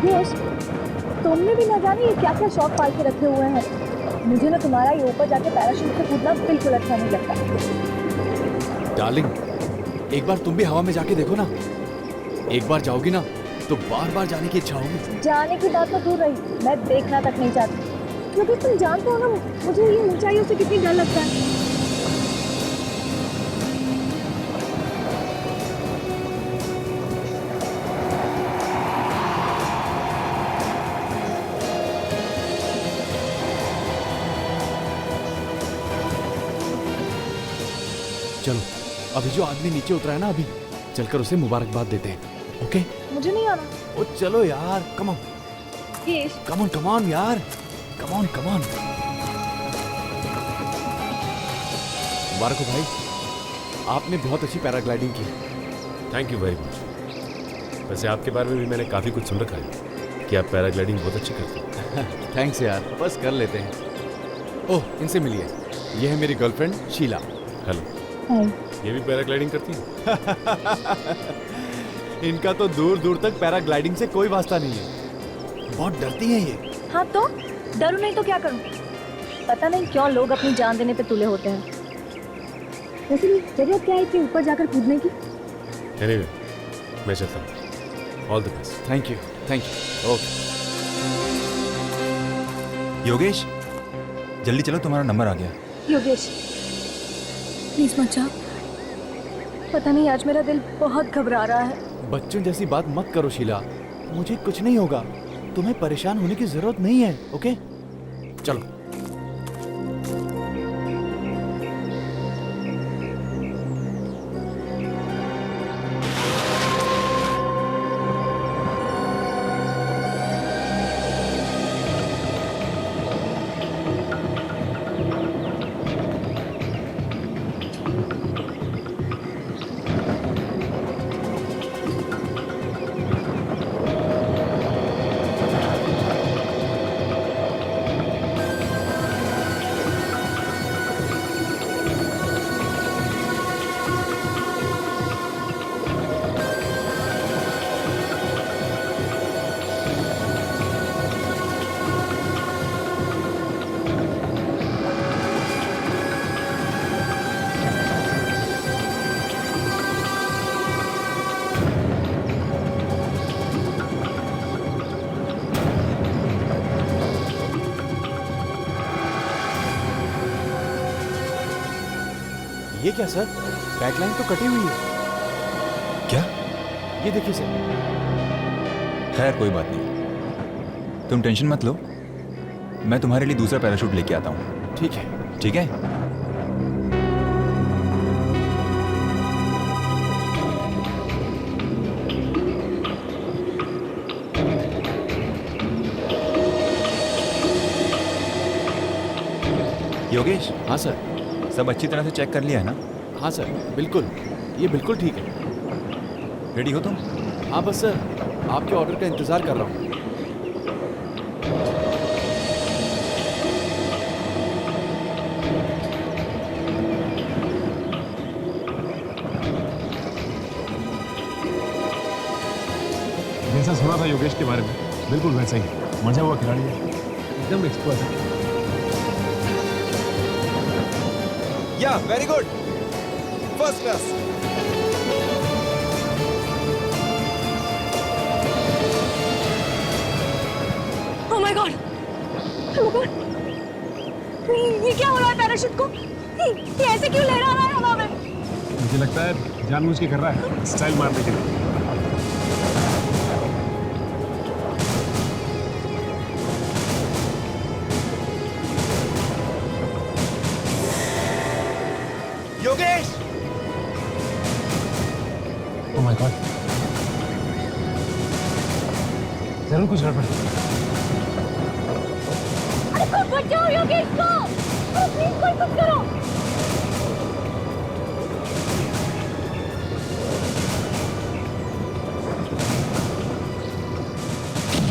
योगेश, तुमने भी ना जाने ये क्या क्या शौक पाल के रखे हुए हैं। मुझे ना तुम्हारा ये ऊपर जाके पैराशूट से कूदना बिल्कुल अच्छा नहीं लगता। डार्लिंग, एक बार तुम भी हवा में जाके देखो ना। एक बार जाओगी ना तो बार बार जाने की इच्छा होगी। जाने की बात तो दूर रही, मैं देखना तक नहीं चाहती, क्योंकि तुम जानते हो ना मुझे ये ऊंचाइयों से कितनी डर लगता है। चलो, अभी जो आदमी नीचे उतरा है ना, अभी चलकर उसे मुबारकबाद देते हैं। ओके? मुझे नहीं आना। ओ चलो यार, come on Yogesh, come on come on यार, कम ऑन कम ऑन। मुबारक हो भाई, आपने बहुत अच्छी पैराग्लाइडिंग की। Thank you very much. वैसे आपके बारे में भी मैंने काफ़ी कुछ सुन रखा है कि आप पैराग्लाइडिंग बहुत अच्छी करते हैं। थैंक्स यार, बस कर लेते हैं। ओह, इनसे मिलिए, ये है मेरी गर्लफ्रेंड शीला। हेलो। हाय। ये भी पैराग्लाइडिंग करती है? इनका तो दूर दूर तक पैराग्लाइडिंग से कोई वास्ता नहीं है, बहुत डरती हैं ये। हाँ तो डरू नहीं तो क्या करूं? पता नहीं क्यों लोग अपनी जान देने पे तुले होते हैं। वैसे भी जरूरत क्या है इतनी ऊपर जाकर कूदने की? एनीवे, मैं चलता हूँ। All the best. Thank you, thank you. Okay. Yogesh, जल्दी चलो, तुम्हारा नंबर आ गया। योगेश, प्लीज मत जाओ। पता नहीं आज मेरा दिल बहुत घबरा रहा है। बच्चों जैसी बात मत करो शीला, मुझे कुछ नहीं होगा, तुम्हें परेशान होने की जरूरत नहीं है। ओके, चलो। ये क्या सर, बैकलाइन तो कटी हुई है। क्या? ये देखिए सर। खैर कोई बात नहीं, तुम टेंशन मत लो, मैं तुम्हारे लिए दूसरा पैराशूट लेके आता हूँ। ठीक है। ठीक है? योगेश, हाँ सर। सब अच्छी तरह से चेक कर लिया है ना? हाँ सर, बिल्कुल, ये बिल्कुल ठीक है। रेडी हो तुम? हाँ बस सर, आपके ऑर्डर का इंतजार कर रहा हूँ। जैसा सुना था योगेश के बारे में, बिल्कुल वैसा ही मजा हुआ खिलाड़ी है, एकदम एक्सपर्ट है। या very good, first class. Oh my God, oh God, ये क्या हो रहा है पैराशूट को? ये ऐसे क्यों लहरा रहा है हवा में? मुझे लगता है जानबूझ के कर रहा है, स्टाइल मारने के लिए। योगेश! ओह माय गॉड, जरूर कुछ गड़बड़ है। अरे कोई बचाओ योगेश को, प्लीज कोई कुछ करो।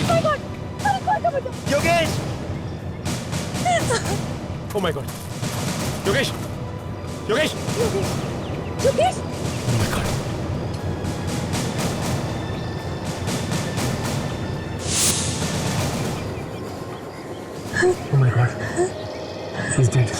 Oh my God! अरे कोई तो बचाओ। Yogesh! Oh my God, Yogesh, Yogesh! Yogesh, oh my God! Oh my God. He's dead.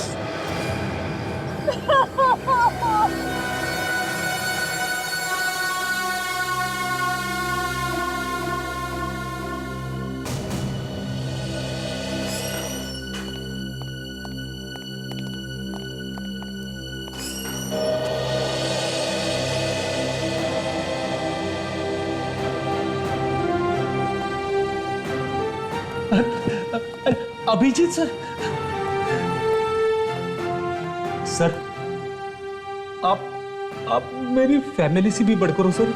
Abhijit sir, sir आप मेरी फैमिली से भी बढ़कर हो सर।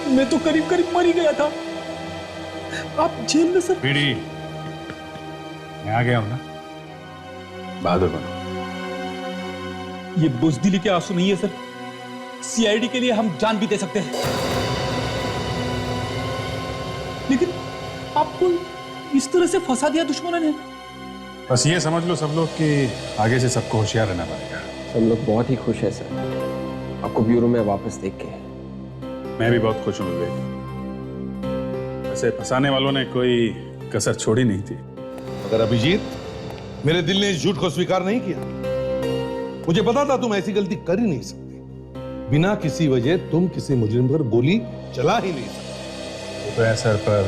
मैं तो करीब करीब मर ही गया था, आप जेल में सर। पीडी, मैं आ गया हूं ना, बहादुर बनो। ये बुजदिली के आंसू नहीं है सर, सीआईडी के लिए हम जान भी दे सकते हैं, लेकिन आपको इस तरह से फंसा दिया दुश्मनों ने। बस ये समझ लो सब लोग कि आगे से सबको होशियार रहना पड़ेगा। सब लोग बहुत ही खुश है सर, आपको ब्यूरो में वापस देख के। मैं भी बहुत खुश हूँ विवेक। ऐसे फंसाने वालों ने कोई कसर छोड़ी नहीं थी। मगर अभिजीत, मेरे दिल ने इस झूठ को स्वीकार नहीं किया। मुझे पता था तुम ऐसी गलती कर ही नहीं सकते। बिना किसी वजह तुम किसी मुजरिम पर गोली चला ही नहीं सकते। वो तो है सर, पर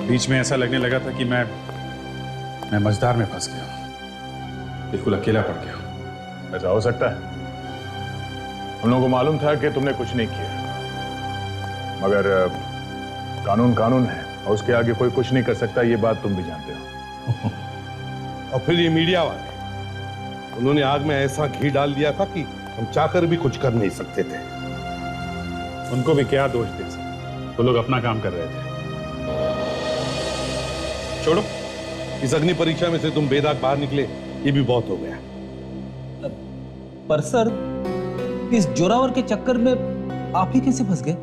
बीच में ऐसा लगने लगा था कि मैं मझधार में फंस गया, बिल्कुल अकेला पड़ गया। ऐसा हो सकता है। हम लोगों को मालूम था कि तुमने कुछ नहीं किया, मगर कानून कानून है और उसके आगे कोई कुछ नहीं कर सकता, ये बात तुम भी जानते हो। और फिर ये मीडिया वाले, उन्होंने आग में ऐसा घी डाल दिया था कि हम चाहकर भी कुछ कर नहीं सकते थे। उनको भी क्या दोष दे सकते, वो लोग अपना काम कर रहे थे। छोड़ो, इस अग्नि परीक्षा में से तुम बेदाग बाहर निकले, ये भी बहुत हो गया। पर सर, इस जोरावर के चक्कर में आप ही कैसे फंस गए?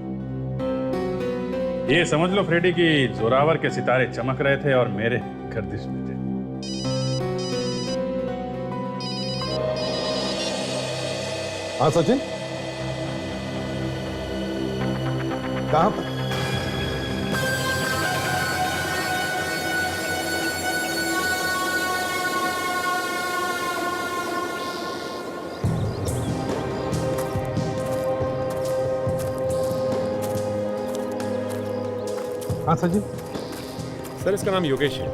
ये समझ लो फ्रेडी कि जोरावर के सितारे चमक रहे थे और मेरे गर्दिश में थे। हाँ सचिन, कहां पर? हाँ सचिन, सर इसका नाम योगेश है,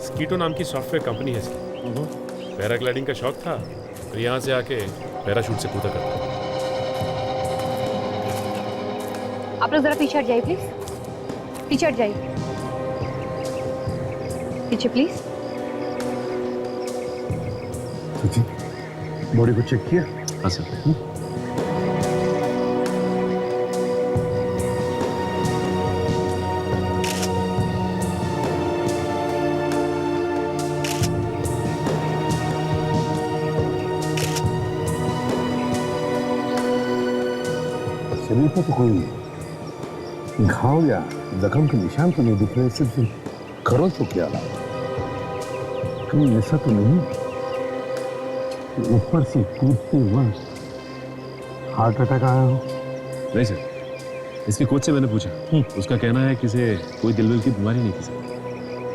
स्कीटो नाम की सॉफ्टवेयर कंपनी है इसकी। पैराग्लाइडिंग का शौक था तो यहाँ से आके पैराशूट से कूदा करता। आप लोग जरा पीछे हट जाइए प्लीज, पीछे हट जाइए, पीछे प्लीज। सचिन, बॉडी को चेक किया? हाँ सर। शरीर पर तो कोई घाव या जख्म के निशान तो नहीं दिख रहे, सिर्फ खरोचों के अलावा। कहीं ऐसा तो नहीं कि ऊपर से कूदते वक्त हार्ट अटैक आया हो? नहीं सर, इसके कोच से मैंने पूछा, उसका कहना है कि इसे कोई दिल की बीमारी नहीं थी सर।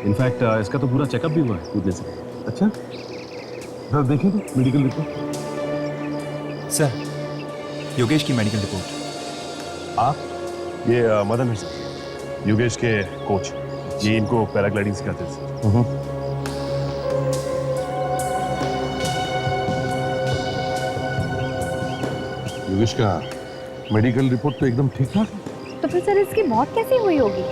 इनफैक्ट इसका तो पूरा चेकअप भी हुआ है कूदने से। अच्छा, जरा देखें तो मेडिकल रिपोर्ट। सर, योगेश की मेडिकल रिपोर्ट। आप? ये मदन है सर, योगेश के कोच। ये इनको पैराग्लाइडिंग सिखाते थे। योगेश का मेडिकल रिपोर्ट तो एकदम ठीक ठाक है। तो फिर सर इसकी मौत कैसे हुई होगी?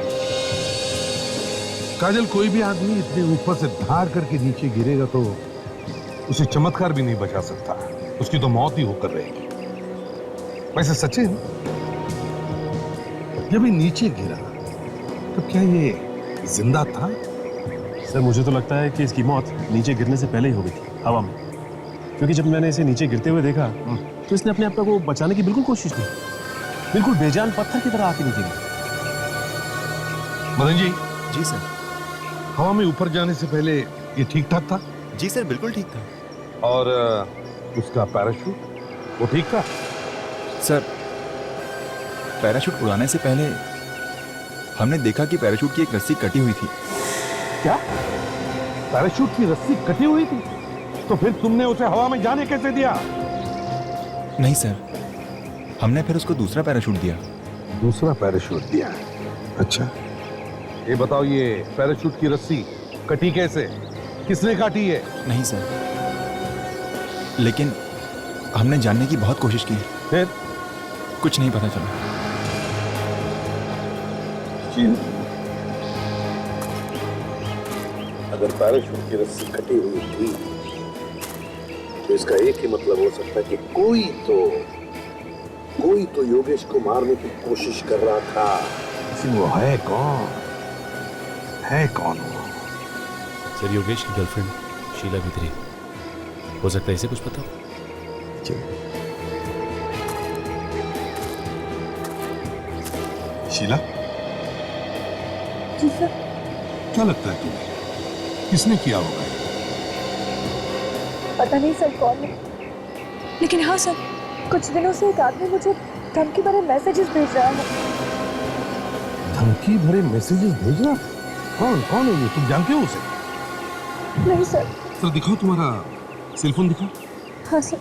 काजल, कोई भी आदमी इतने ऊपर से धार करके नीचे गिरेगा तो उसे चमत्कार भी नहीं बचा सकता, उसकी तो मौत ही होकर रहेगी। वैसे सचिन, जब ये नीचे गिरा तो क्या ये जिंदा था? सर मुझे तो लगता है कि इसकी मौत नीचे गिरने से पहले ही हो गई थी, हवा में। क्योंकि जब मैंने इसे नीचे गिरते हुए देखा तो इसने अपने आप को बचाने की बिल्कुल कोशिश की, बिल्कुल बेजान पत्थर की तरह आके नीचे गिरा। मदन जी। जी सर। हवा में ऊपर जाने से पहले ये ठीक ठाक था? जी सर, बिल्कुल ठीक था। और उसका पैराशूट, वो ठीक था? सर, पैराशूट उड़ाने से पहले हमने देखा कि पैराशूट की एक रस्सी कटी हुई थी। क्या पैराशूट की रस्सी कटी हुई थी? तो फिर तुमने उसे हवा में जाने कैसे दिया? नहीं सर, हमने फिर उसको दूसरा पैराशूट दिया। दूसरा पैराशूट दिया? अच्छा, ये बताओ, ये पैराशूट की रस्सी कटी कैसे? किसने काटी है? नहीं सर, लेकिन हमने जानने की बहुत कोशिश की। फिर कुछ नहीं पता चला। अगर पैराशूट की रस्सी कटी हुई थी तो इसका एक ही मतलब हो सकता है कि कोई तो योगेश को मारने की कोशिश कर रहा था। लेकिन वो है कौन? है कौन वो? सर, योगेश की गर्लफ्रेंड शीला भित्री। हो सकता है इसे कुछ पता हो। शीला, जी सर। क्या लगता है तुम्हें किसने किया होगा? पता नहीं सर कौन है, लेकिन हाँ सर, कुछ दिनों से एक आदमी मुझे धमकी भरे मैसेजेस भेज रहा है। धमकी भरे मैसेजेस भेजना? कौन कौन है ये? तुम जानते हो उसे? नहीं सर। सर दिखाओ, तुम्हारा सेलफोन दिखाओ। हाँ सर,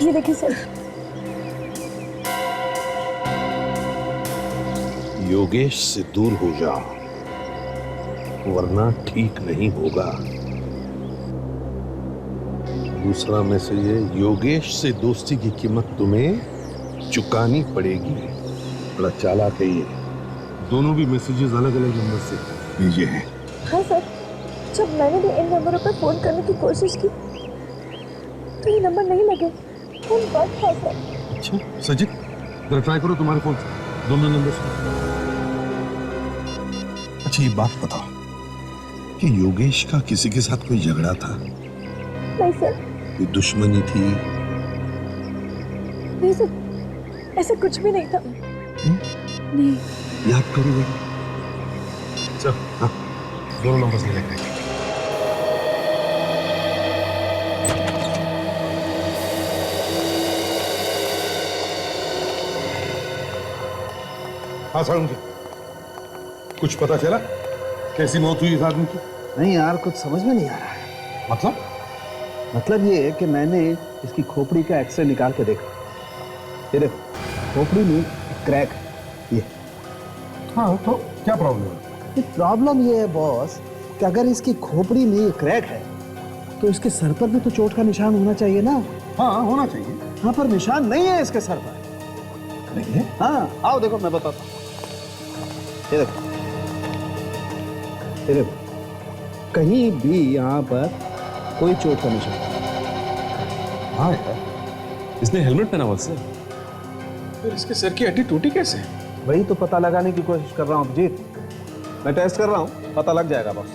ये देखिए सर। योगेश से दूर हो जाओ, वरना ठीक नहीं होगा। दूसरा मैसेज है, योगेश से दोस्ती की कीमत तुम्हें चुकानी पड़ेगी। बड़ा चालाक है ये। दोनों भी मैसेजेस अलग अलग नंबर से भेजे हैं। हाँ सर, जब मैंने भी इन नंबरों पर फोन करने की कोशिश की तो ये नंबर नहीं लगे, फोन बंद था सर। अच्छा सजित, जरा ट्राई करो तुम्हारे फोन से, दोनों नंबर से। अच्छा ये बात बताओ कि योगेश का किसी के साथ कोई झगड़ा था? नहीं सर। कोई दुश्मनी थी? नहीं सर, ऐसा कुछ भी नहीं था। नहीं। याद करो बेटा। चल, हाँ, दोनों नंबर से लेकर। हाँ सारुण जी, कुछ पता चला कैसी मौत हुई इस आदमी की? नहीं यार, कुछ समझ में नहीं आ रहा है। मतलब ये है कि मैंने इसकी खोपड़ी का एक्सरे निकाल के देखा। ये देखो, खोपड़ी में क्रैक है ये। हाँ, तो क्या प्रॉब्लम है? प्रॉब्लम ये है बॉस कि अगर इसकी खोपड़ी में क्रैक है तो इसके सर पर भी तो चोट का निशान होना चाहिए ना। हाँ, होना चाहिए। हाँ, पर निशान नहीं है इसके सर पर। नहीं है? हाँ, आओ देखो, मैं बताता हूँ। ये देखो, ये देखो, कहीं भी यहाँ पर कोई चोट का निशान। हाँ यार, इसने हेलमेट पहना हुआ सर। फिर इसके सर की हड्डी टूटी कैसे? वही तो पता लगाने की कोशिश कर रहा हूँ अभिजीत। मैं टेस्ट कर रहा हूँ, पता लग जाएगा boss.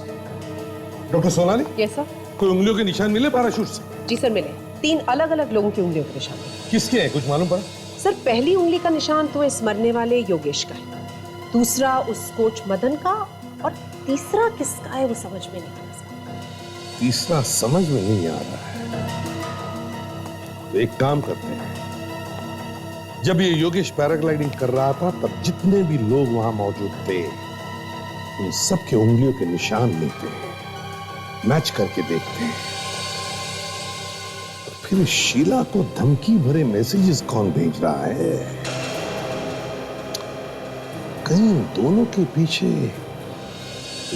Doctor Sonali, yes sir. कोई उंगलियों के निशान मिले पैराशूट से? जी सर, मिले। 3 अलग अलग लोगों की उंगलियों के निशान मिले। किसके है, कुछ मालूम पड़ा? सर, पहली उंगली का निशान तो इस मरने वाले योगेश का है, दूसरा उस कोच मदन का, और तीसरा किसका है वो समझ में नहीं आ रहा। तीसरा समझ में नहीं आ रहा है। तो एक काम करते हैं, जब ये योगेश पैराग्लाइडिंग कर रहा था तब जितने भी लोग वहां मौजूद थे उन सबके उंगलियों के निशान लेते हैं, मैच करके देखते हैं। तो फिर शीला को धमकी भरे मैसेजेस कौन भेज रहा है? कहीं दोनों के पीछे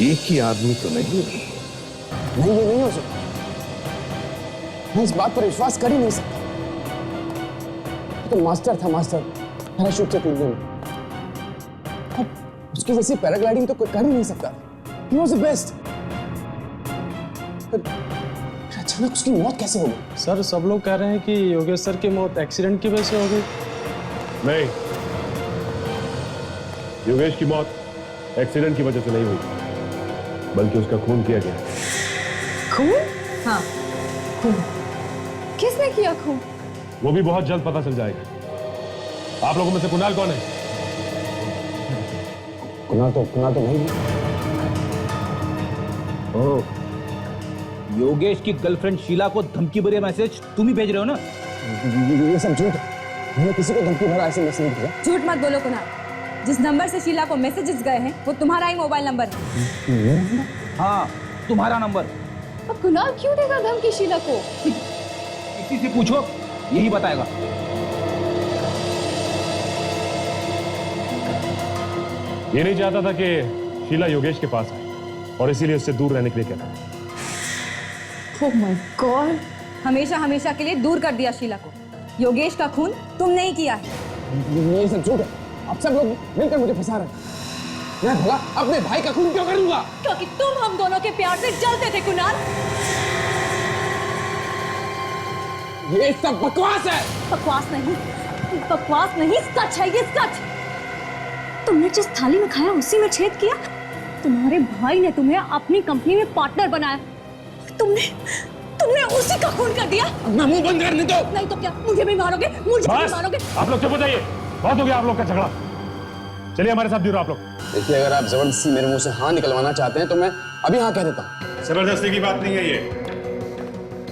एक ही आदमी तो नहीं? नहीं, ये नहीं हो सकता। मैं इस बात पर विश्वास कर ही नहीं सकता। तो मास्टर था, मास्टर पैराशूट से कूदने में। अब उसकी जैसी पैराग्लाइडिंग तो कोई कर ही नहीं सकता। He was the best। अचानक उसकी मौत कैसे हो गई? सर, सब लोग कह रहे हैं कि योगेश सर की मौत एक्सीडेंट की वजह से हो गई। नहीं, योगेश की मौत एक्सीडेंट की वजह से नहीं हुई, बल्कि उसका खून किया गया। खून? हाँ, खून। किसने किया खून? वो भी बहुत जल्द पता चल जाएगा। आप लोगों में से कुणाल कौन है? कुणाल तो नहीं। ओह, योगेश की गर्लफ्रेंड शीला को धमकी भरे मैसेज तुम ही भेज रहे हो ना? ये सब झूठ है। मैंने किसी को धमकी भरा SMS नहीं भेजा। झूठ मत बोलो कुणाल, जिस नंबर से शीला को मैसेजेस गए हैं वो तुम्हारा ही मोबाइल नंबर है। हाँ, तुम्हारा नंबर। अब कुणाल क्यों देगा धमकी शीला को? किसी से पूछो, यही बताएगा। ये नहीं चाहता था कि शीला योगेश के पास आए और इसीलिए उससे दूर रहने के लिए कहता। ओह माय गॉड, हमेशा हमेशा के लिए दूर कर दिया शीला को। योगेश का खून तुमने ही किया है। ये सब झूठ है, आप सब लोग मिलकर मुझे फंसा रहे हैं। मैं भला अपने भाई का खून क्यों करूंगा? क्योंकि तुम हम दोनों के प्यार से जलते थे कुणाल। ये सब बकवास है। बकवास नहीं, सच है, ये सच। तुमने जिस थाली में खाया उसी में छेद किया। तुम्हारे भाई ने तुम्हें अपनी कंपनी में पार्टनर बनाया। तुमने उसी का खून कर दिया। अपना मुंह बंद करने दो। नहीं तो क्या, मुझे भी मारोगे? आप लोग चुप हो जाइए, बहुत हो गया आप लोग का झगड़ा। चलिए हमारे साथ जुड़ो आप लोग। देखिए, अगर आप जबरदस्ती मेरे मुंह से हाँ निकलवाना चाहते हैं तो मैं अभी हाँ कह देता हूँ। जबरदस्ती की बात नहीं है ये,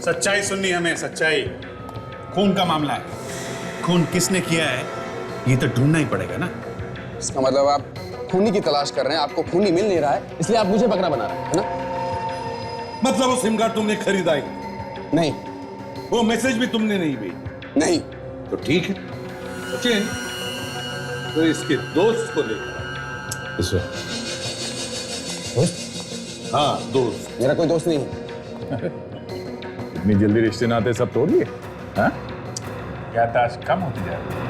सच्चाई सुननी हमें, सच्चाई। खून का मामला है, खून किसने किया है ये तो ढूंढना ही पड़ेगा ना। इसका मतलब आप खूनी की तलाश कर रहे हैं, आपको खूनी मिल नहीं रहा है, इसलिए आप मुझे बकरा बना रहे हैं, है ना? मतलब वो सिम कार्ड तुमने खरीदा ही नहीं, वो मैसेज भी तुमने नहीं भेजी? नहीं। तो ठीक है सचिन, तो इसके दोस्त को लेकर दोस्त? हाँ दोस्त। मेरा कोई दोस्त नहीं है। इतनी जल्दी रिश्ते नाते सब तोड़ लिए? हाँ? याददाश्त कम होती जाएगी।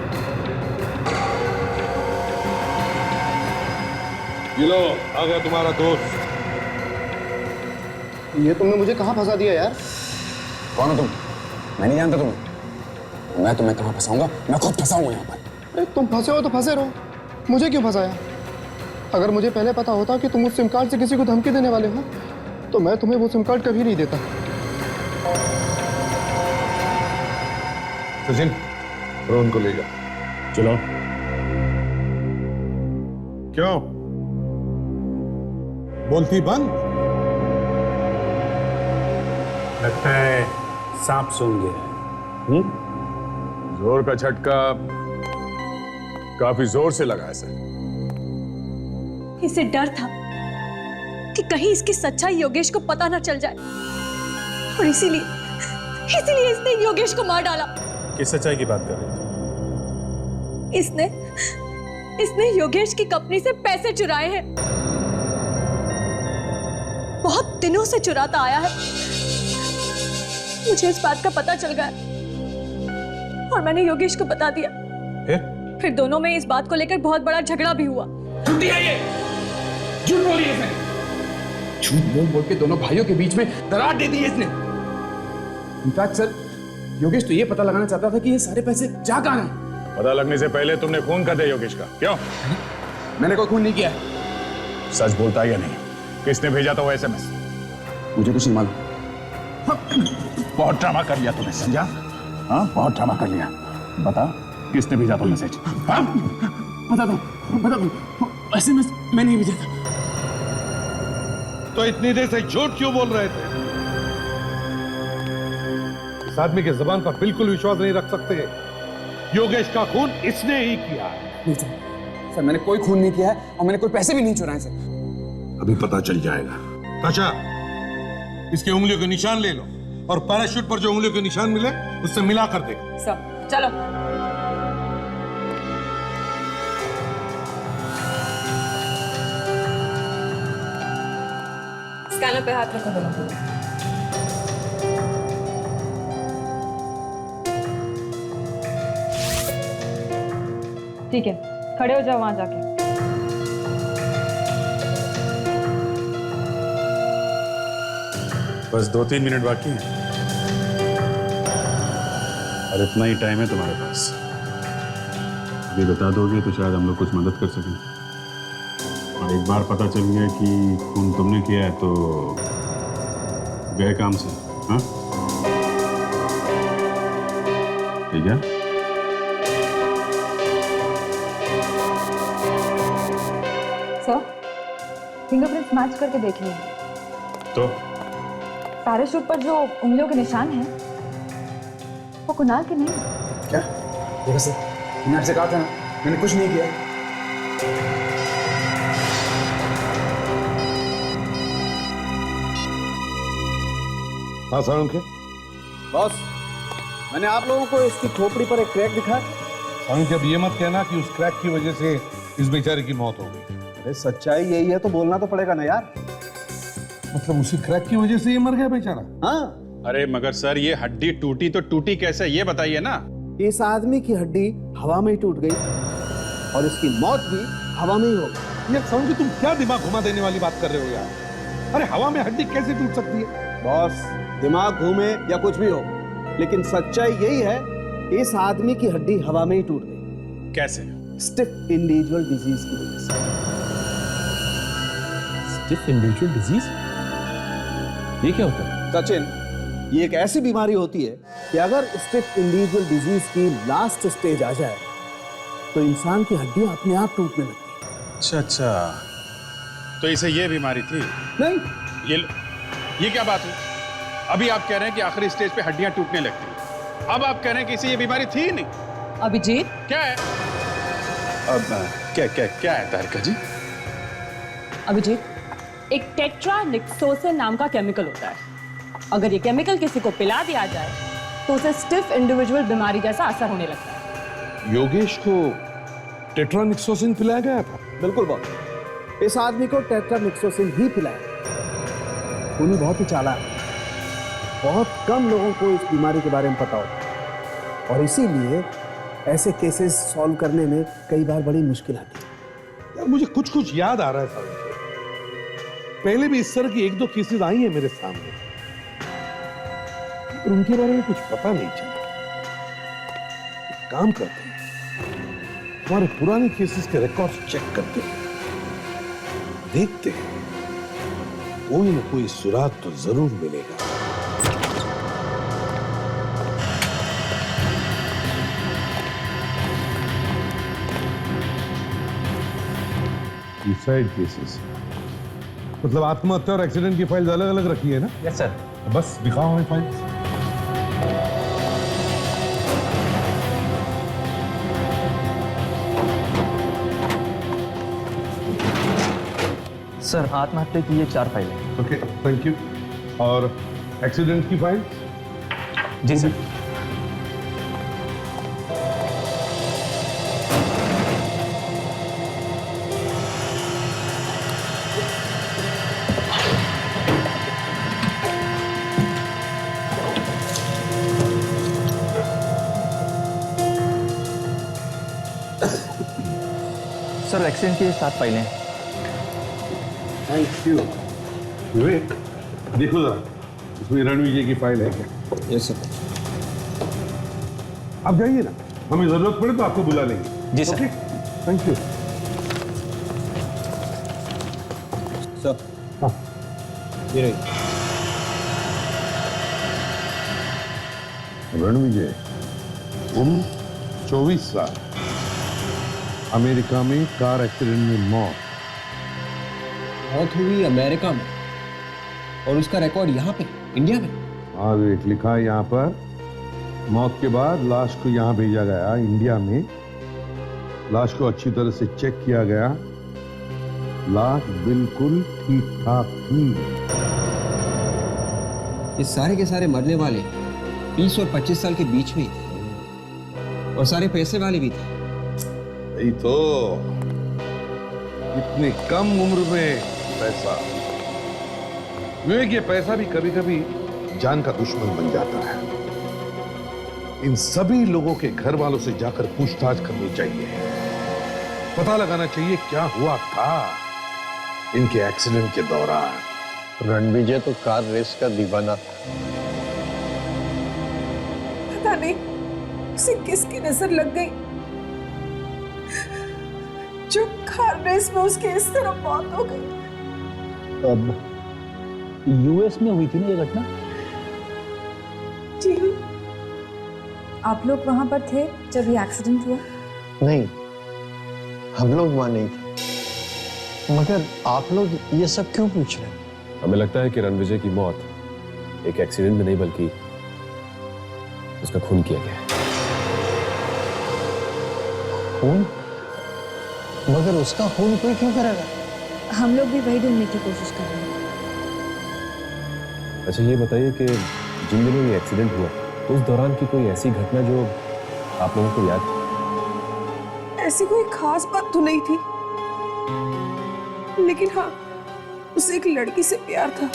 ये लो, आ गया तुम्हारा दोस्त। ये तुमने मुझे कहाँ फंसा दिया यार? कौन हो तुम? मैं नहीं जानता तुम्हें। मैं तुम्हें कहाँ फंसाऊंगा? मैं खुद फंसा हूँ यहाँ पर। अरे तुम फंसे हो तो फंसे रहो, मुझे क्यों फंसाया? अगर मुझे पहले पता होता कि तुम उस सिम कार्ड से किसी को धमकी देने वाले हो तो मैं तुम्हें वो सिम कार्ड कभी नहीं देता। सचिन, रोहन को ले जा। चलो। क्यों बोलती बंद? लगता है सांप सूंघ गया। जोर का झटका काफी जोर से लगा है सर। इसे डर था कि कहीं इसकी सच्चाई योगेश को पता ना चल जाए और इसीलिए इसने योगेश को मार डाला। किस सच्चाई की बात कर रहे हो? इसने योगेश की कंपनी से पैसे चुराए हैं। बहुत दिनों से चुराता आया है। मुझे इस बात का पता चल गया और मैंने योगेश को बता दिया। फिर दोनों में इस बात को लेकर बहुत बड़ा झगड़ा भी हुआ। झूठी है ये, झूठ बोली है इसने। झूठ बोल बोल के दोनों भाइयों के बीच में दरार दे दी है इसने। इनफैक्ट सर, योगेश तो ये पता लगाना चाहता था कि ये सारे पैसे जा कहां हैं। पता लगने से पहले तुमने खून कर दिया योगेश का। क्यों? मैंने कोई खून नहीं किया है। सच बोलता है या नहीं? किसने भेजा था वो SMS? मुझे कुछ नहीं मालूम। बहुत ड्रामा कर लिया तुमने, समझा? हाँ, बहुत ड्रामा कर लिया। बता, किसने भेजा था मैसेज? हाँ? बता दो SMS मैंने नहीं भेजा था। तो इतनी देर से झूठ क्यों बोल रहे थे? इस आदमी की जुबान पर बिल्कुल विश्वास नहीं रख सकते। योगेश का खून इसने ही किया है। नहीं सर, मैंने कोई खून नहीं किया है और मैंने कोई पैसे भी नहीं चुराए सर। अभी पता चल जाएगा। ताशा, इसके उंगलियों के निशान ले लो और पैराशूट पर जो उंगलियों के निशान मिले उससे मिला कर दे। सर चलो। स्कैनर पे हाथ रखो दोनों। ठीक है, खड़े हो जाओ वहां जाके। बस 2-3 मिनट बाकी हैं और इतना ही टाइम है तुम्हारे पास। ये बता दोगे तो शायद हम लोग कुछ मदद कर सकें। और एक बार पता चल गया कि खून तुमने किया है तो गए काम से। हाँ ठीक है। सर, फिंगरप्रिंट्स मैच करके देख लिए। तो पैराशूट पर जो उंगलियों के निशान हैं वो कुणाल के नहीं। क्या? देखो सर, मैंने आपसे कहा था ना, मैंने कुछ नहीं किया। हाँ साळुंखे, बॉस, मैंने आप लोगों को इसकी खोपड़ी पर एक क्रैक दिखाया। साळुंखे अब ये मत कहना कि उस क्रैक की वजह से इस बेचारे की मौत हो गई। अरे सच्चाई यही है तो बोलना तो पड़ेगा ना यार। मतलब उसी क्रैक की वजह से ये मर गया बेचारा? हाँ। अरे मगर सर, ये हड्डी टूटी तो टूटी कैसे, ये बताइए ना। इस आदमी की हड्डी हवा में ही टूट गई और इसकी मौत भी हवा में ही हो गई। यार साळुंखे, तुम क्या दिमाग घुमा देने वाली बात कर रहे हो यार? अरे हवा में हड्डी कैसे टूट सकती है? बॉस, दिमाग घूमे या कुछ भी हो, लेकिन सच्चाई यही है, इस आदमी की हड्डी हवा में ही टूट गई। कैसे? स्टिफ इंडिविजुअल डिजीज की वजह से। Stiff individual disease? ये क्या होता है? सचिन, ये एक ऐसी बीमारी होती है कि अगर स्टिफ इंडिविजुअल डिजीज की लास्ट स्टेज आ जाए तो इंसान की हड्डियां अपने आप टूटने लगती हैं। अच्छा अच्छा, तो इसे ये बीमारी थी? नहीं। ये क्या बात हुई? अभी आप कह रहे हैं कि आखिरी स्टेज पे हड्डियां टूटने लगती हैं, अब आप कह रहे हैं कि इसे ये बीमारी थी ही नहीं। अभिजीत, क्या है? अब क्या है तारिका जी? अभिजीत, एक टेट्रानिक्सोसिन नाम का केमिकल होता है। अगर ये केमिकल किसी को पिला दिया जाए तो उसे स्टिफ इंडिविजुअल बीमारी जैसा असर होने लगता है। योगेश को टेट्रानिक्सोसिन पिलाया गया था? बिल्कुल बॉस, इस आदमी को टेट्रानिक्सोसिन ही पिलाया। उन्हें बहुत ही चालाक है, बहुत कम लोगों को इस बीमारी के बारे में पता होता है और इसीलिए ऐसे केसेस सॉल्व करने में कई बार बड़ी मुश्किल आती है। यार मुझे कुछ कुछ याद आ रहा है साळुंखे, पहले भी इस तरह की एक दो केसेस आई हैं मेरे सामने, पर उनके बारे में कुछ पता नहीं चला। एक काम करते हैं, हमारे पुराने केसेस के रिकॉर्ड्स चेक करते हैं, देखते हैं, कोई ना कोई सुराग तो जरूर मिलेगा। सुसाइड केसेस, मतलब आत्महत्या और एक्सीडेंट की फाइल्स अलग अलग रखी है ना? Yes sir. बस दिखाओ हमें फाइल्स। सर, आत्महत्या की ये 4 फाइलें। Okay, thank you. और एक्सीडेंट की फाइल? जी सर। सर, एक्सीडेंट की 7 फाइलें। Thank you. विवेक, देखो जरा, इसमें रणविजय की फाइल है क्या? Yes sir. आप जाइए ना, हमें जरूरत पड़े तो आपको बुला लेंगे। जी sir. Okay, thank you sir. हाँ, ये रही। रणविजय, उम्र 24 साल, अमेरिका में कार एक्सीडेंट में मौत। मौत हुई अमेरिका में और उसका रिकॉर्ड यहाँ पे इंडिया में? हाँ विवेक, लिखा है यहाँ पर, मौत के बाद लाश को यहाँ भेजा गया इंडिया में, लाश को अच्छी तरह से चेक किया गया, लाश बिल्कुल ठीक ठाक थी। ये सारे के सारे मरने वाले 20 और 25 साल के बीच में ही थे और सारे पैसे वाले भी थे। यही तो, इतनी कम उम्र में पैसा। विवेक, ये पैसा भी कभी कभी जान का दुश्मन बन जाता है। इन सभी लोगों के घर वालों से जाकर पूछताछ करनी चाहिए, पता लगाना चाहिए क्या हुआ था इनके एक्सीडेंट के दौरान। रणविजय तो कार रेस का दीवाना था। पता नहीं उसे किसकी नजर लग गई जो कार रेस में उसकी इस तरह मौत हो गई। अब यूएस में हुई थी ना ये घटना? जी। आप लोग वहां पर थे जब ये एक्सीडेंट हुआ? नहीं, हम लोग वहां नहीं थे। मगर आप लोग ये सब क्यों पूछ रहे हैं? हमें लगता है कि रणविजय की मौत एक एक्सीडेंट में नहीं बल्कि उसका खून किया गया है। खून? मगर उसका खून कोई क्यों करेगा? हम लोग भी वही ढूंढने की कोशिश कर रहे हैं। अच्छा ये बताइए कि जिन दिनों ये एक्सीडेंट हुआ उस दौरान की कोई ऐसी घटना जो आप लोगों को याद है? ऐसी कोई खास बात तो नहीं थी, लेकिन हाँ, उसे एक लड़की से प्यार था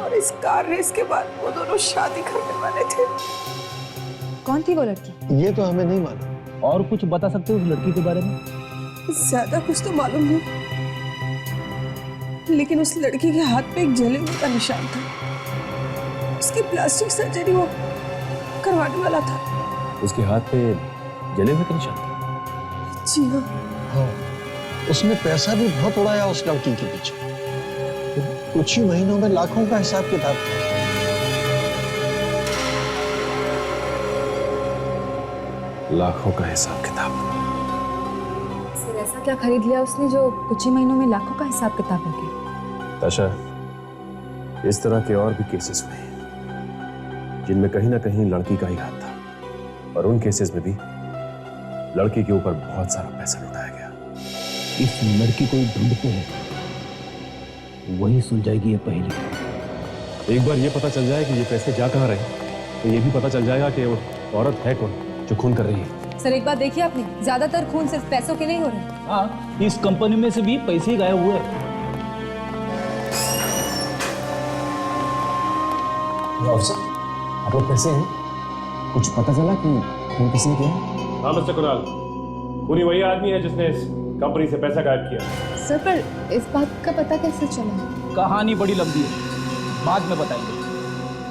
और इस कार रेस के बाद वो दोनों शादी करने वाले थे। कौन थी वो लड़की? ये तो हमें नहीं मालूम। और कुछ बता सकते हो उस लड़की के बारे में? ज्यादा कुछ तो मालूम नहीं, लेकिन उस लड़की के हाथ पे एक जले हुए का निशान था। उसकी प्लास्टिक सर्जरी वो करवाने वाला था। उसके हाथ पे जले हुए का निशान था? जी हाँ। हाँ, उसने पैसा भी बहुत उड़ाया उस लड़की के पीछे। कुछ ही महीनों में लाखों का हिसाब किताब था। लाखों का हिसाब किताब। सर ऐसा क्या खरीद लिया उसने जो कुछ ही महीनों में लाखों का हिसाब किताब हो गया? ताशा, इस तरह के और भी केसेस हुए हैं जिनमें कहीं ना कहीं लड़की का ही हाथ था, और उन केसेस में भी लड़की के ऊपर बहुत सारा पैसा लुटाया गया। इस लड़की को ढूंढते हैं, वही सुलझाएगी ये पहेली। एक बार ये पता चल जाए कि ये पैसे जा कहाँ रहे, तो ये भी पता चल जाएगा कि वो औरत है कौन जो खून कर रही है। सर एक बात देखिए आपने, ज्यादातर खून सिर्फ पैसों के नहीं हो रहे। हाँ, इस कंपनी में से भी पैसे ही गायब हुए। ऑफिसर, आप लोग कैसे हैं? कुछ पता चला कि खून किसने किया? हाँ मिस्टर कुणाल, पूरी वही आदमी है जिसने इस कंपनी से पैसा गायब किया। सर पर इस बात का पता कैसे चला? कहानी बड़ी लंबी है, बाद में बताएंगे।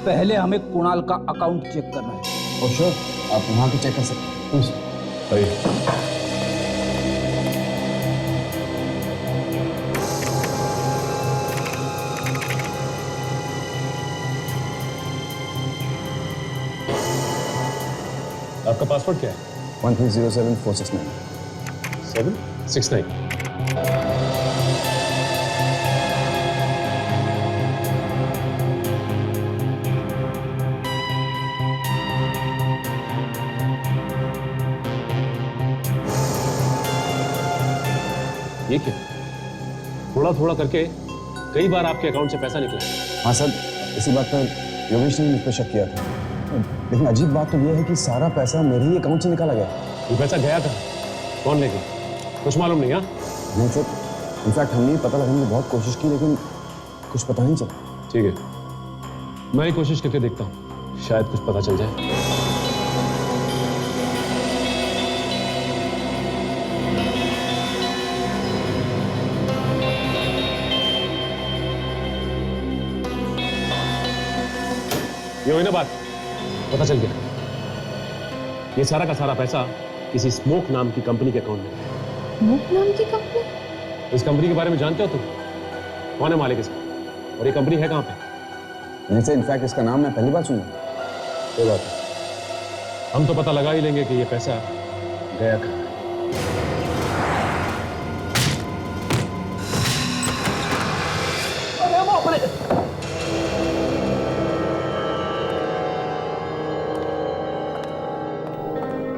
पहले हमें कुणाल का अकाउंट चेक करना है। और श्योर, आप वहाँ पे चेक कर सकते हैं। आपका पासवर्ड क्या है? 1307469 769। ये क्या? थोड़ा थोड़ा करके कई बार आपके अकाउंट से पैसा निकला। हाँ सर, इसी बात पर योगेश ने मुझ पर शक किया था, लेकिन अजीब बात तो यह है कि सारा पैसा मेरे ही अकाउंट से निकाला गया। ये पैसा गया था, कौन ले गया? कुछ मालूम नहीं? हाँ नहीं सर, इनफैक्ट हमने पता लगाने की बहुत कोशिश की, लेकिन कुछ पता नहीं चला। ठीक है, मैं ही कोशिश करके देखता हूँ, शायद कुछ पता चल जाए। ये हुई ना बात, पता चल गया। ये सारा का सारा पैसा किसी स्मोक नाम की कंपनी के अकाउंट में। स्मोक नाम की कंपनी? इस कंपनी के बारे में जानते हो तुम? कौन है मालिक इसका, और ये कंपनी है कहाँ पे? नहीं सर, इनफैक्ट इसका नाम मैं पहली बार सुना। कोई बात नहीं, हम तो पता लगा ही लेंगे कि ये पैसा गया कहाँ।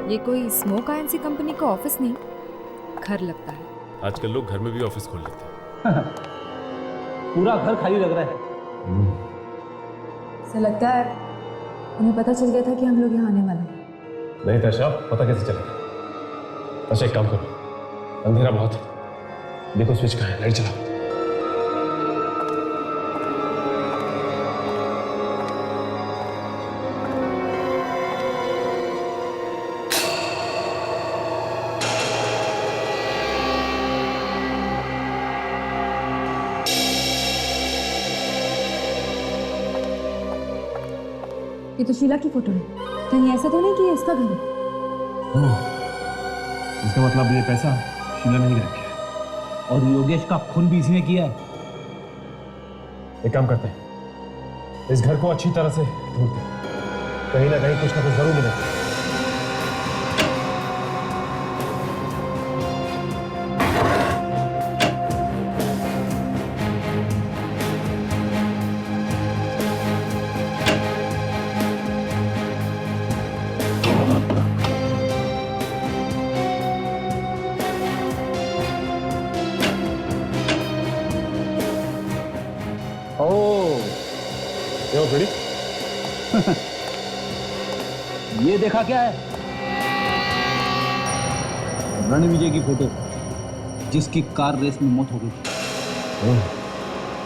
ये कोई स्मोक आईएनसी कंपनी का ऑफिस नहीं, घर लगता है। आजकल लोग घर में भी ऑफिस खोल लेते हैं। पूरा घर खाली लग रहा है। सर लगता है उन्हें पता चल गया था कि हम लोग यहाँ आने वाले हैं। नहीं ताशा, पता कैसे चलेगा? ताशा एक काम करो, अंधेरा बहुत है, देखो स्विच कहाँ है, लाइट चलाओ। ये तो शीला की फोटो है, कहीं ऐसा तो नहीं कि ये इसका घर है? इसका मतलब ये पैसा शीला ने ही रखा है। और योगेश का खून भी इसने किया है। एक काम करते हैं, इस घर को अच्छी तरह से ढूंढते हैं, कहीं ना कहीं कुछ ना कुछ जरूर मिलेगा। रेडी? ये देखा क्या है? रणविजय की फोटो, जिसकी कार रेस में मौत हो गई।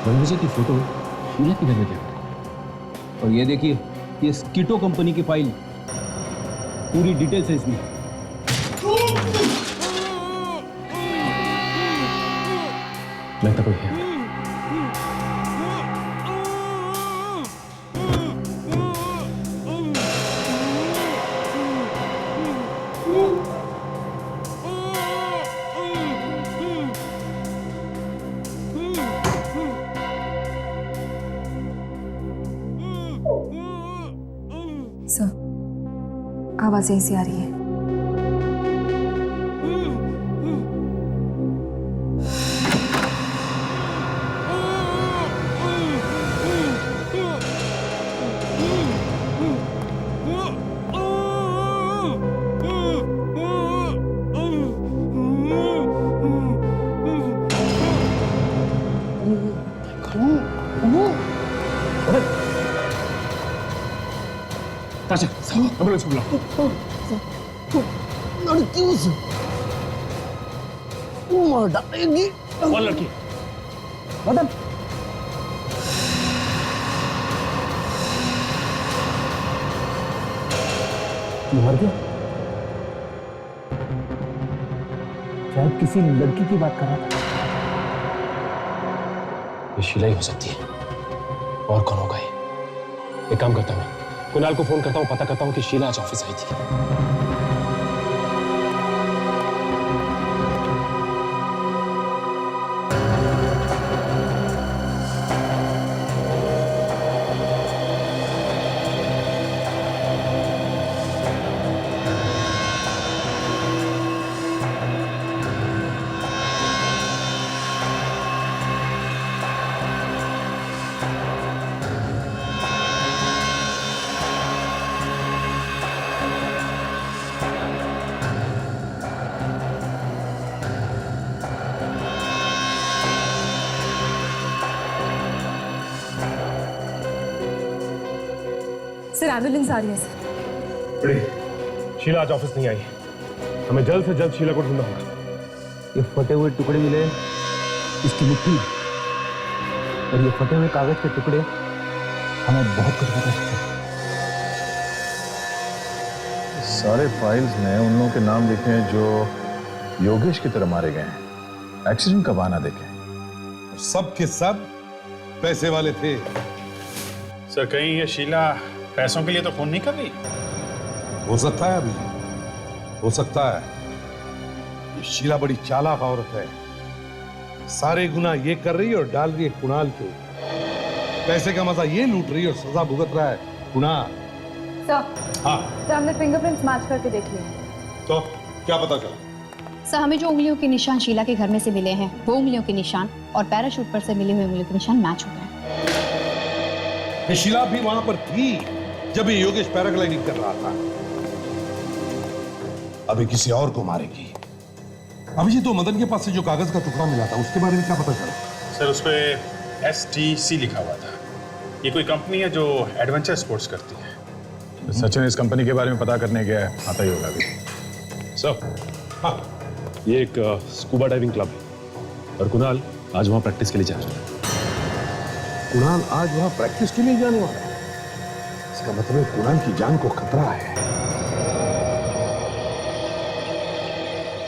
रणविजय की फोटो शीला की जगह है। और ये देखिए, ये स्कीटो कंपनी की फाइल, पूरी डिटेल्स है इसमें। लगता कोई है। सर, आवाज यहीं से आ रही है। ताशा, एम्बुलेंस को बुलाओ। लड़की उसे मार डालेगी। कौन लड़की? मदन। मर गया? शायद किसी लड़की की बात कर रहा था। ये शीला ही हो सकती है। और कौन होगा ये? एक काम करता हूँ, कुणाल को फोन करता हूँ, पता करता हूँ कि शीला आज ऑफिस आई थी। सर, एम्बुलेंस आ रही है सर। बड़ी, शीला आज ऑफिस नहीं आई। हमें जल्द से जल्द शीला को ढूंढना होगा। ये फटे हुए टुकड़े मिले इसकी मुट्ठी में, और ये फटे हुए कागज के टुकड़े हमें बहुत कुछ बता सकते हैं। सारे फाइल्स में उन लोगों के नाम लिखे हैं जो योगेश की तरह मारे गए हैं। एक्सीडेंट का बहाना देखें। सब के सब पैसे वाले थे। सर, कहीं ये शीला पैसों के लिए तो फोन नहीं कर रही? हो सकता है, अभी हो सकता है। ये शीला बड़ी चालाक औरत है। सारे गुना ये कर रही है और डाल रही है कुणाल के। पैसे का मजा ये लूट रही है और सजा भुगत रहा है कुणाल। सर, हाँ सर हमने फिंगरप्रिंट्स मैच करके देख लिए। तो क्या पता चला? सर, हमें जो उंगलियों के निशान शीला के घर में से मिले हैं, वो उंगलियों के निशान और पैराशूट पर से मिले हुए उंगलियों के निशान मैच हो गए। ये शीला भी वहां पर थी जब ये योगेश पैराग्लाइडिंग कर रहा था। अभी किसी और को मारेगी। अभी ये तो मदन के पास से जो कागज का टुकड़ा मिला था, उसके बारे में क्या पता चला? सर, उस पे STC लिखा हुआ था। ये कोई कंपनी है जो एडवेंचर स्पोर्ट्स करती है। सचिन इस कंपनी के बारे में पता करने गया है, आता ही होगा अभी। सर, हाँ, ये एक स्कूबा डाइविंग क्लब है और कुणाल आज वहां प्रैक्टिस के लिए जा रहा है। कुणाल आज वहां प्रैक्टिस के लिए जाने वाला है? इसका मतलब कुणाल की जान को खतरा है।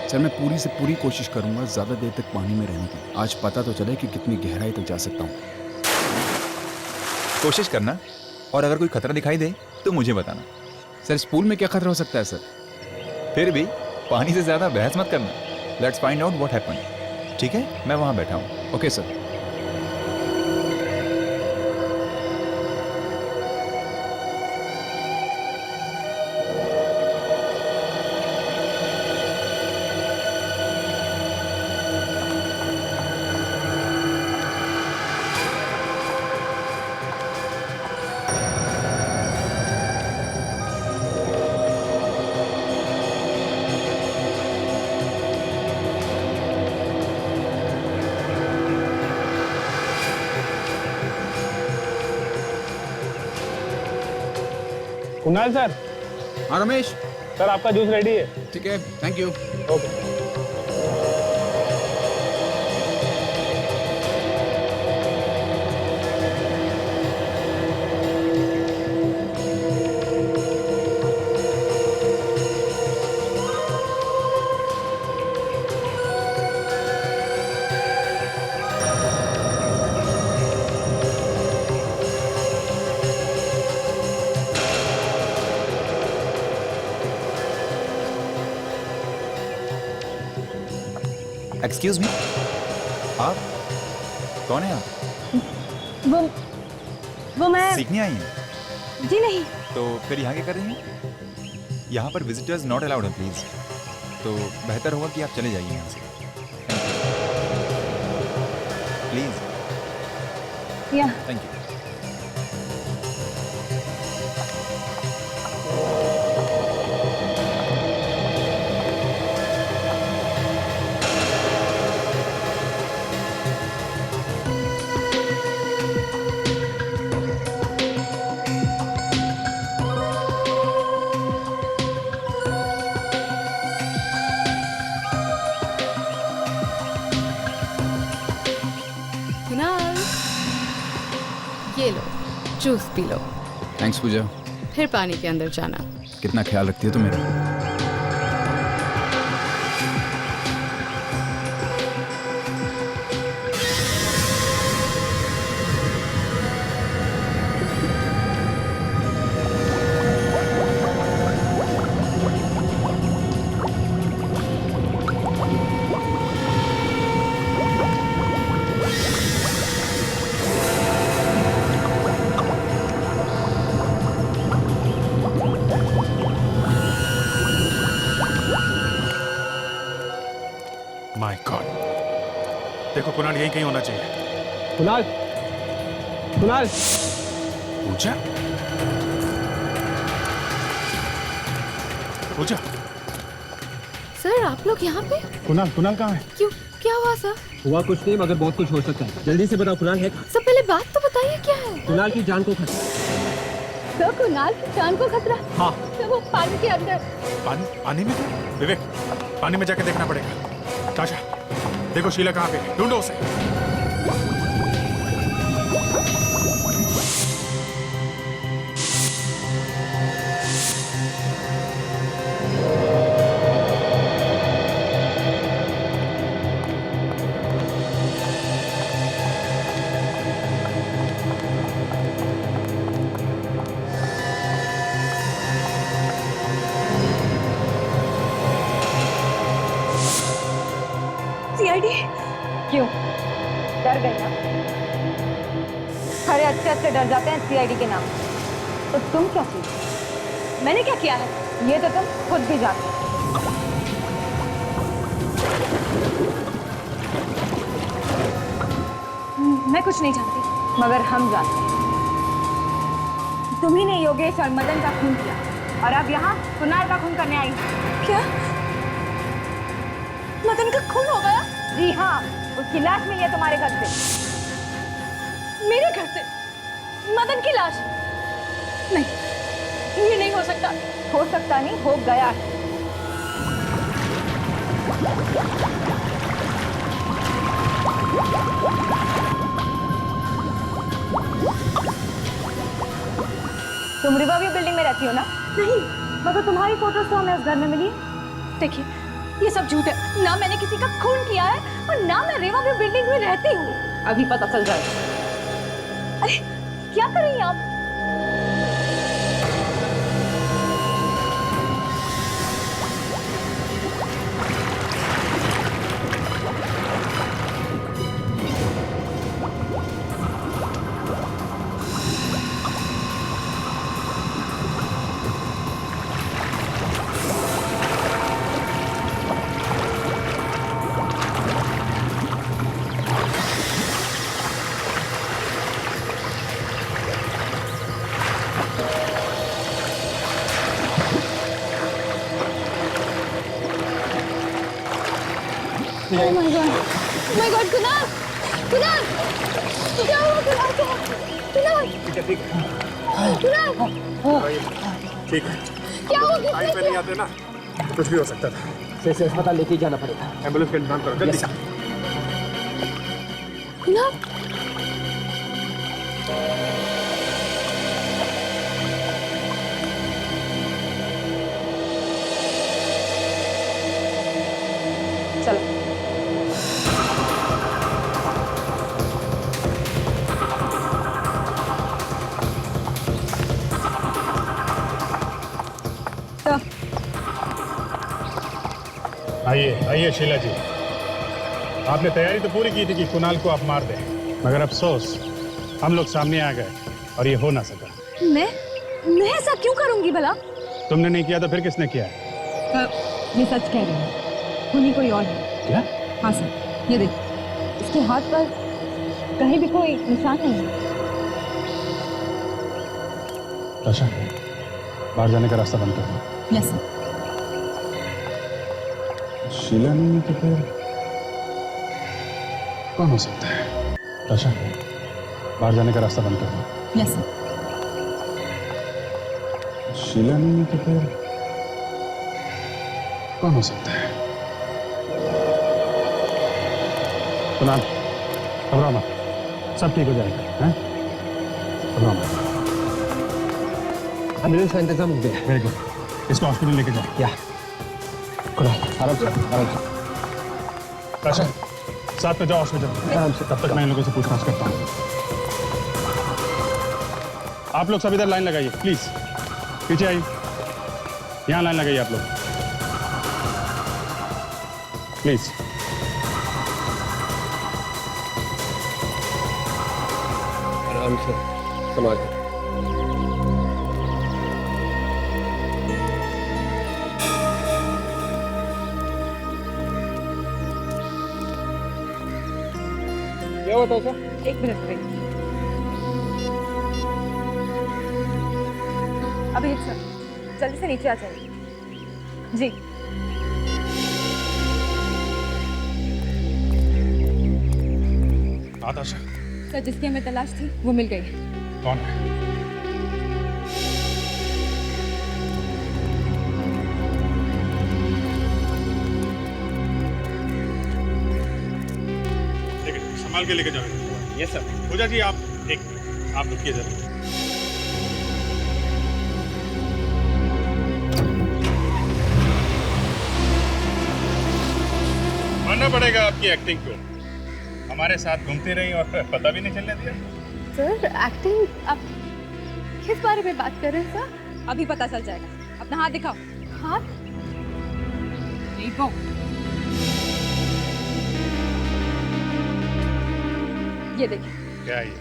सर, मैं पूरी से पूरी कोशिश करूंगा ज्यादा देर तक पानी में रहने की। आज पता तो चले कि कितनी गहराई तक जा सकता हूँ। कोशिश करना, और अगर कोई खतरा दिखाई दे तो मुझे बताना। सर, इस पूल में क्या खतरा हो सकता है सर? फिर भी पानी से ज्यादा बहस मत करना। Let's find out what happened. ठीक है, मैं वहां बैठा हूँ। Okay sir. कुणाल सर। हाँ रमेश। सर आपका जूस रेडी है। ठीक है, thank you. Okay. Excuse me, आप कौन है? आप वो मैं सीखने आई हैं? जी नहीं। तो फिर यहाँ क्या कर रही हैं? यहाँ पर विजिटर्स नॉट अलाउड है प्लीज। तो बेहतर होगा कि आप चले जाइए यहाँ से, प्लीज। या थैंक यू। कुणाल, ये लो जूस पी लो, थैंक्स पूजा। फिर पानी के अंदर जाना। कितना ख्याल रखती है तू मेरा। माय गॉड, देखो कुणाल यहीं कहीं होना चाहिए। कुणाल, कुणाल। पूजा, पूजा। सर आप लोग यहाँ पे? कुणाल, कुणाल कहाँ है? क्यों, क्या हुआ सर? हुआ कुछ नहीं, मगर बहुत कुछ हो सकता है। जल्दी से बताओ कुणाल है? सब पहले बात तो बताइए क्या है? कुणाल की जान को खतरा। तो कुणाल की जान को खतरा? हाँ। तो वो पानी के अंदर। पानी में? विवेक, पानी में जाके देखना पड़ेगा। ताशा, देखो शीला कहाँ पे है, ढूंढो उसे। सीआईडी? क्यों, डर गई ना? अरे अच्छे अच्छे डर जाते हैं सीआईडी के नाम। तो तुम क्या की? मैंने क्या किया है? ये तो तुम खुद भी जानते हो। मैं कुछ नहीं जानती। मगर हम जानते हैं। तुम्ही ने योगेश और मदन का खून किया और अब यहाँ कुणाल का खून करने आई। क्या? मदन का खून हो गया? जी हाँ, उसकी लाश मिली है तुम्हारे घर से। मेरे घर से? मदन की लाश? नहीं, ये नहीं हो सकता। हो सकता नहीं, हो गया है। तुम रिवरव्यू बिल्डिंग में रहती हो ना? नहीं। मगर तुम्हारी फोटोज तो हमें उस घर में मिली है। देखिए, ये सब झूठ है। ना मैंने किसी का खून किया है और ना मैं रिवरव्यू बिल्डिंग में रहती हूँ। अभी पता चल जाएगा। अरे क्या कर रही हैं आप? Oh my God! Oh my God! Kunal! Kunal! क्या हुआ कुणाल को? कुणाल! कुणाल! ठीक है, क्या हो गया? टाइम पे नहीं आते ना तो कुछ भी हो सकता था। से अस्पताल लेके जाना पड़ेगा। एम्बुलेंस का इंतजाम करो जल्दी। कुणाल, चलो। आइए आइए शीला जी, आपने तैयारी तो पूरी की थी कि कुणाल को आप मार दें, मगर अफसोस हम लोग सामने आ गए और ये हो ना सका। मैं ऐसा क्यों करूंगी भला? तुमने नहीं किया तो फिर किसने किया? ये सच कह रही हूँ, खूनी कोई और है। क्या? हाँ सर, ये देख, इसके हाथ पर कहीं भी कोई निशान नहीं है। आशा, बाहर जाने का रास्ता बंद कर दो। Yes sir. शीला नहीं है तो फिर कौन हो सकता है? आशा, बाहर जाने का रास्ता बंद कर दो। Yes sir. शीला नहीं है तो फिर कौन हो सकता है? कुणाल, घबराओ मत, सब ठीक हो जाएगा। हैं? घबराओ मत। एम्बुलेंस का इंतजाम हो गया। वेरी गुड, इसको हॉस्पिटल लेके जाओ। या कुणाल, आराम से, आराम से। आशा, साथ में जाओ हॉस्पिटल। आराम से। तब तक मैं इन लोगों से पूछताछ करता हूँ। आप लोग सब इधर लाइन लगाइए प्लीज, पीछे आइए, यहाँ लाइन लगाइए आप लोग प्लीज। आराम से, संभाल के। क्या हुआ था? एक मिनट वेट। अभी सर, जल्दी से नीचे आ जाइए। जी। आशा, सर, जिसकी हमें तलाश थी वो मिल गई। कौन है? संभाल के लेके जाओ। Yes sir. पूजा जी आप एक मिनट, आप रुकिए जरा। मानना पड़ेगा आपकी एक्टिंग को, हमारे साथ घूमती रही और पता भी नहीं चलने दिया। सर, एक्टिंग आप किस बारे में बात कर रहे हैं सर? अभी पता चल जाएगा। अपना हाथ दिखाओ। हाथ? देखो, ये देखिए। क्या ये?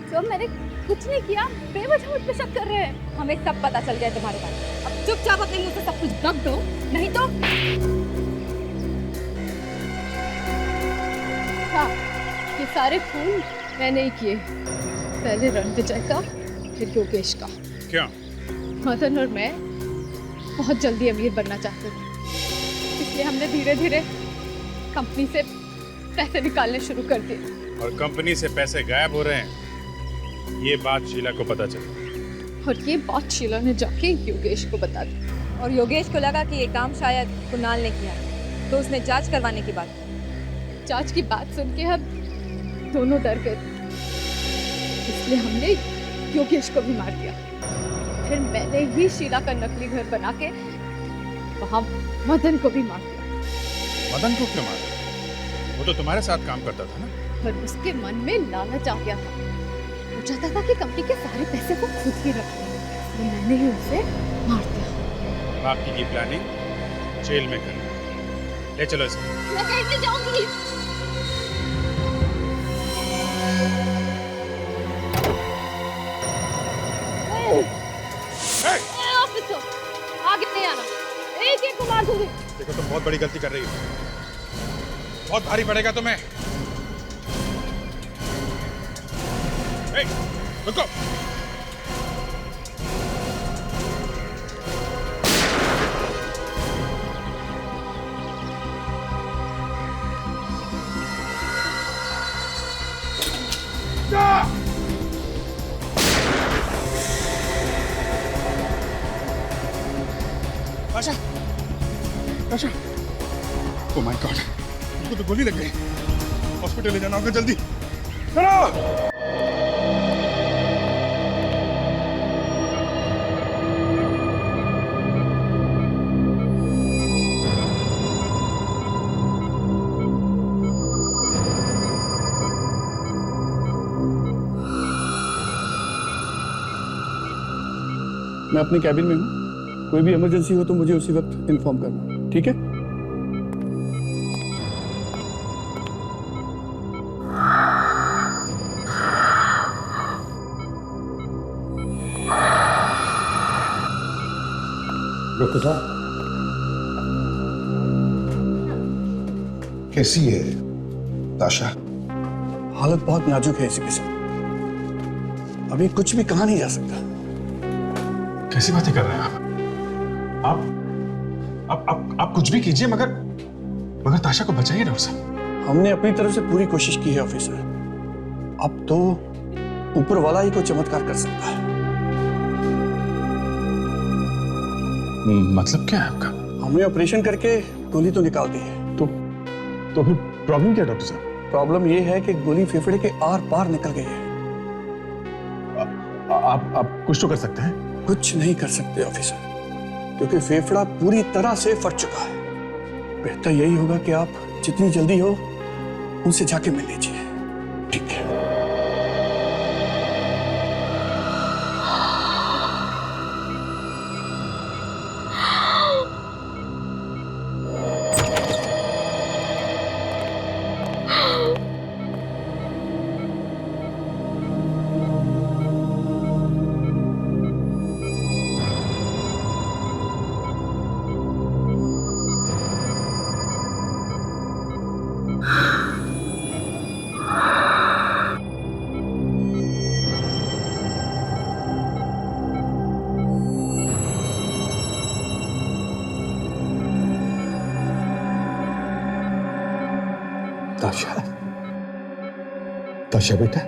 सर, मैंने कुछ नहीं किया, बेवजह मुझ पे शक कर रहे हैं। हमें सब पता चल गया तुम्हारे बारे में। अब चुपचाप अपने मुंह से सब कुछ दब दो, नहीं तो हाँ, ये सारे खून मैंने ही किए। पहले रणविजय का, फिर योगेश का। क्यों? मदन और मैं बहुत जल्दी अमीर बनना चाहते थे, इसलिए हमने धीरे धीरे कंपनी से पैसे निकालने शुरू कर दिए। और कंपनी से पैसे गायब हो रहे हैं, ये बात शीला को पता चली। और ये बात शीला ने जाके योगेश को बता दी। और योगेश को लगा कि ये काम शायद कुणाल ने किया, तो उसने जांच करवाने की बात की। जांच की बात सुन के हम दोनों डर गए, इसलिए हमने योगेश को भी मार दिया। फिर मैंने ही शीला का नकली घर बना के वहां मदन को भी मार दिया। मदन को क्यों मारा? वो तो तुम्हारे साथ काम करता था ना। पर उसके मन में लालच आ गया था, वो चाहता था कि कंपनी के सारे पैसे वो खुद ही रखे, तो मैंने ही उसे मार दिया। बाकी की प्लानिंग जेल में करनी। ले चलो इसको। मैं कैसे जाऊंगी? ऑफिसर, आगे नहीं आना, एक एक को मार दूंगी। देखो तुम बहुत बड़ी गलती कर रही हो, बहुत भारी पड़ेगा तुम्हें। रुको। ओह माय गॉड, इसको तो गोली लग गई। हॉस्पिटल ले जाना होगा, जल्दी चलो। मैं अपनी कैबिन में हूँ, कोई भी इमरजेंसी हो तो मुझे उसी वक्त इन्फॉर्म करना, ठीक है? डॉक्टर साहब, कैसी है ताशा? हालत बहुत नाजुक है इसी के साथ, अभी कुछ भी कहा नहीं जा सकता। कैसी बातें कर रहे हैं आप कुछ भी कीजिए, मगर ताशा को बचाइए डॉक्टर साहब। हमने अपनी तरफ से पूरी कोशिश की है ऑफिसर, अब तो ऊपर वाला ही कोई चमत्कार कर सकता है। मतलब क्या है आपका? हमने ऑपरेशन करके गोली तो निकाल दी है। तो फिर प्रॉब्लम क्या है डॉक्टर साहब? प्रॉब्लम ये है कि गोली फेफड़े के आर पार निकल गई है। आप कुछ तो कर सकते हैं? कुछ नहीं कर सकते ऑफिसर, क्योंकि फेफड़ा पूरी तरह से फट चुका है। बेहतर यही होगा कि आप जितनी जल्दी हो उनसे जाके मिल लीजिए, ठीक है? ताशा, ताशा बेटा,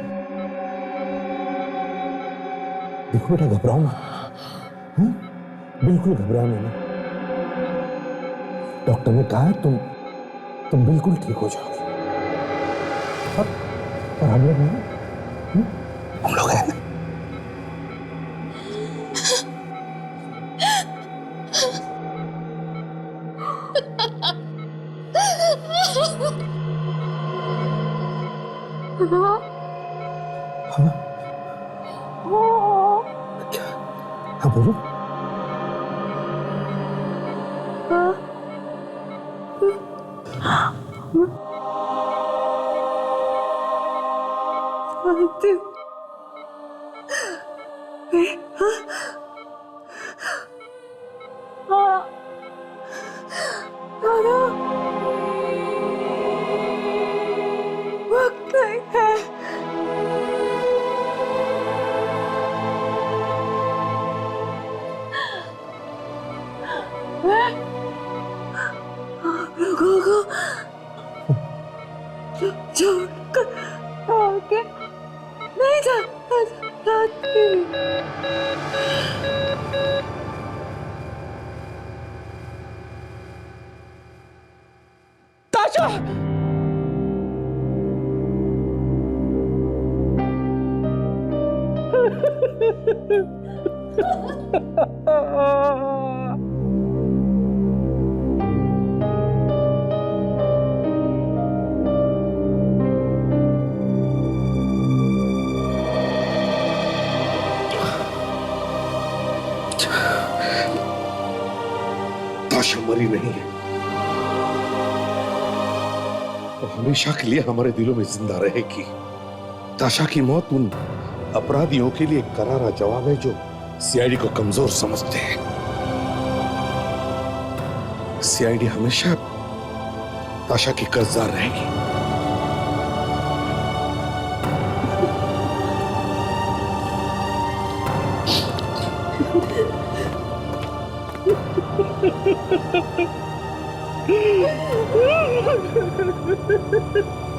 देखो बेटा, घबराओ मत, बिल्कुल घबराओ नहीं। डॉक्टर ने कहा है तुम बिल्कुल ठीक हो जाओगे। और हम लोग हैं, हम लोग हैं ना। हाँ बोलो। ताशा मरी नहीं है, वो हमेशा के लिए हमारे दिलों में जिंदा रहेगी। ताशा की मौत उन अपराधियों के लिए करारा जवाब है जो सीआईडी को कमजोर समझते हैं। सीआईडी हमेशा ताशा की कर्जदार रहेगी। Ha ha ha ha!